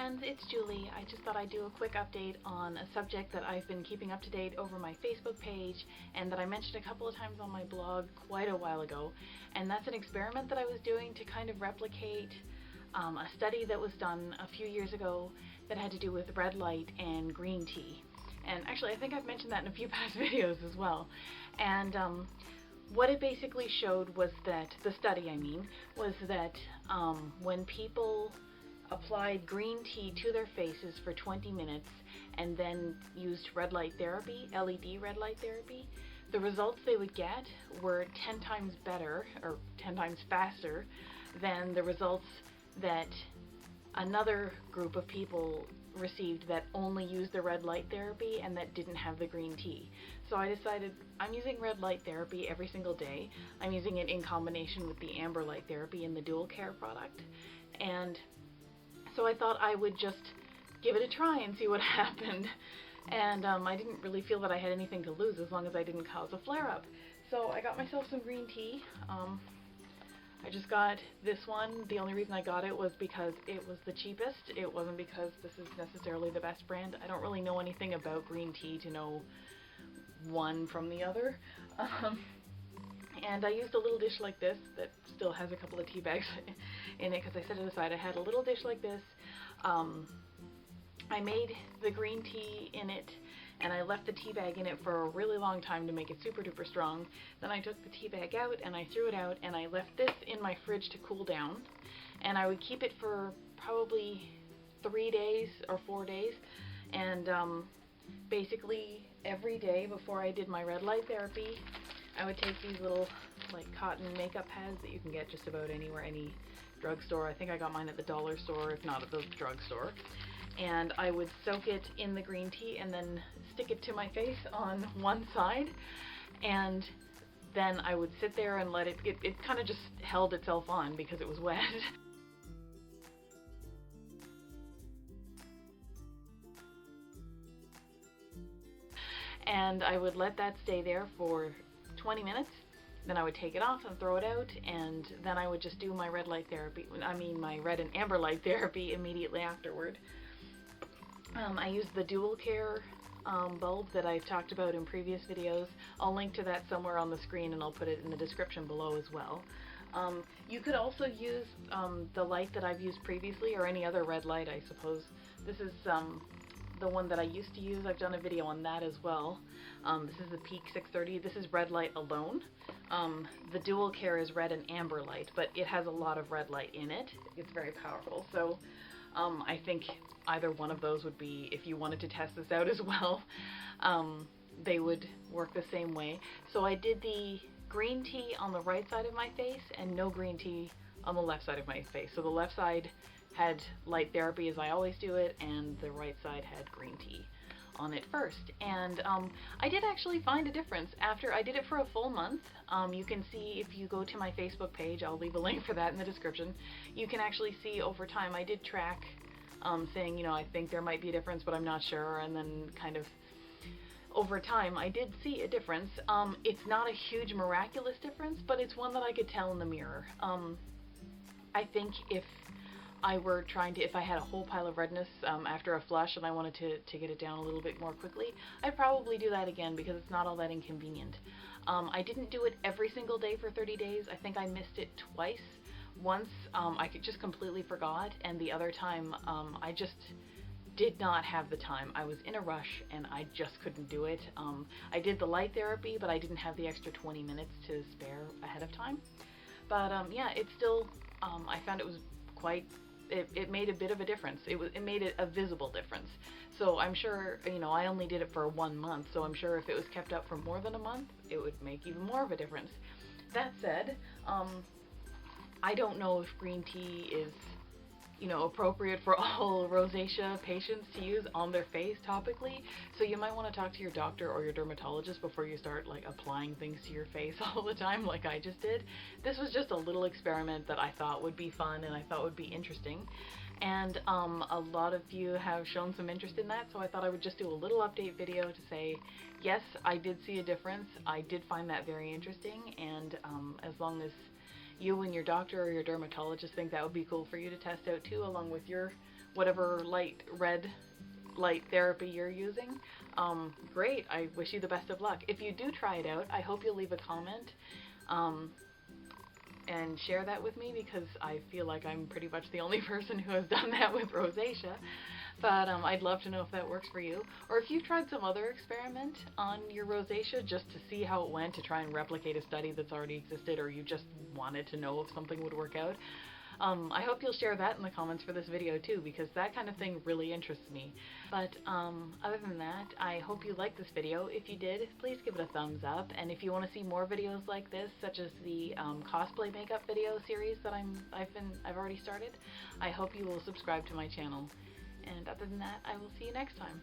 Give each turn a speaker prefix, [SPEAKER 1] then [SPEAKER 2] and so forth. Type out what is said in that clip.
[SPEAKER 1] friends, it's Julie. I just thought I'd do a quick update on a subject that I've been keeping up to date over my Facebook page and that I mentioned a couple of times on my blog quite a while ago. And that's an experiment that I was doing to kind of replicate a study that was done a few years ago that had to do with red light and green tea. And actually, I think I've mentioned that in a few past videos as well. And what it basically showed was that, the study I mean, was that when people applied green tea to their faces for 20 minutes and then used red light therapy, LED red light therapy, the results they would get were 10 times better, or 10 times faster, than the results that another group of people received that only used the red light therapy and that didn't have the green tea. So I decided I'm using red light therapy every single day. I'm using it in combination with the amber light therapy in the Dual Care product. And so I thought I would just give it a try and see what happened. And I didn't really feel that I had anything to lose as long as I didn't cause a flare-up. So I got myself some green tea. I just got this one. The only reason I got it was because it was the cheapest. It wasn't because this is necessarily the best brand. I don't really know anything about green tea to know one from the other. And I used a little dish like this that still has a couple of tea bags in it because I set it aside. I had a little dish like this. I made the green tea in it and I left the tea bag in it for a really long time to make it super duper strong. Then I took the tea bag out and I threw it out and I left this in my fridge to cool down. And I would keep it for probably 3 days or 4 days. And basically every day before I did my red light therapy, I would take these little like cotton makeup pads that you can get just about anywhere, any drugstore. I think I got mine at the dollar store, if not at the drugstore. And I would soak it in the green tea and then stick it to my face on one side. And then I would sit there and let it kind of just held itself on because it was wet. And I would let that stay there for 20 minutes. Then I would take it off and throw it out, and then I would just do my red light therapy, my red and amber light therapy immediately afterward. I used the Dual Care bulb that I've talked about in previous videos. I'll link to that somewhere on the screen and I'll put it in the description below as well. You could also use the light that I've used previously, or any other red light, I suppose. This is the one that I used to use. I've done a video on that as well. This is the Peak 630. This is red light alone. The Dual Care is red and amber light, but it has a lot of red light in it. It's very powerful. So I think either one of those would be, if you wanted to test this out as well, they would work the same way. So I did the green tea on the right side of my face and no green tea on the left side of my face. So the left side had light therapy as I always do it, and the right side had green tea on it first. And I did actually find a difference after I did it for a full month. You can see if you go to my Facebook page, I'll leave a link for that in the description. You can actually see over time. I did track saying, you know, I think there might be a difference, but I'm not sure. And then kind of over time, I did see a difference. It's not a huge miraculous difference, but it's one that I could tell in the mirror. I think if I were trying to, if I had a whole pile of redness after a flush and I wanted to get it down a little bit more quickly, I'd probably do that again because it's not all that inconvenient. I didn't do it every single day for 30 days. I think I missed it twice. Once I just completely forgot, and the other time I just did not have the time. I was in a rush and I just couldn't do it. I did the light therapy, but I didn't have the extra 20 minutes to spare ahead of time. But yeah, it still, I found it was quite, it made a bit of a difference. It made it a visible difference. So I'm sure, you know, I only did it for 1 month, so I'm sure if it was kept up for more than a month, it would make even more of a difference. That said, I don't know if green tea is, you know, appropriate for all rosacea patients to use on their face topically. So you might want to talk to your doctor or your dermatologist before you start like applying things to your face all the time like I just did. This was just a little experiment that I thought would be fun and I thought would be interesting. And a lot of you have shown some interest in that, so I thought I would just do a little update video to say, yes, I did see a difference. I did find that very interesting, and as long as you and your doctor or your dermatologist think that would be cool for you to test out too, along with your whatever red light therapy you're using. Great. I wish you the best of luck. If you do try it out, I hope you'll leave a comment and share that with me, because I feel like I'm pretty much the only person who has done that with rosacea. But I'd love to know if that works for you, or if you've tried some other experiment on your rosacea just to see how it went, to try and replicate a study that's already existed, or you just wanted to know if something would work out. I hope you'll share that in the comments for this video too, because that kind of thing really interests me. But other than that, I hope you liked this video. If you did, please give it a thumbs up. And if you want to see more videos like this, such as the cosplay makeup video series that I've already started, I hope you will subscribe to my channel. And other than that, I will see you next time.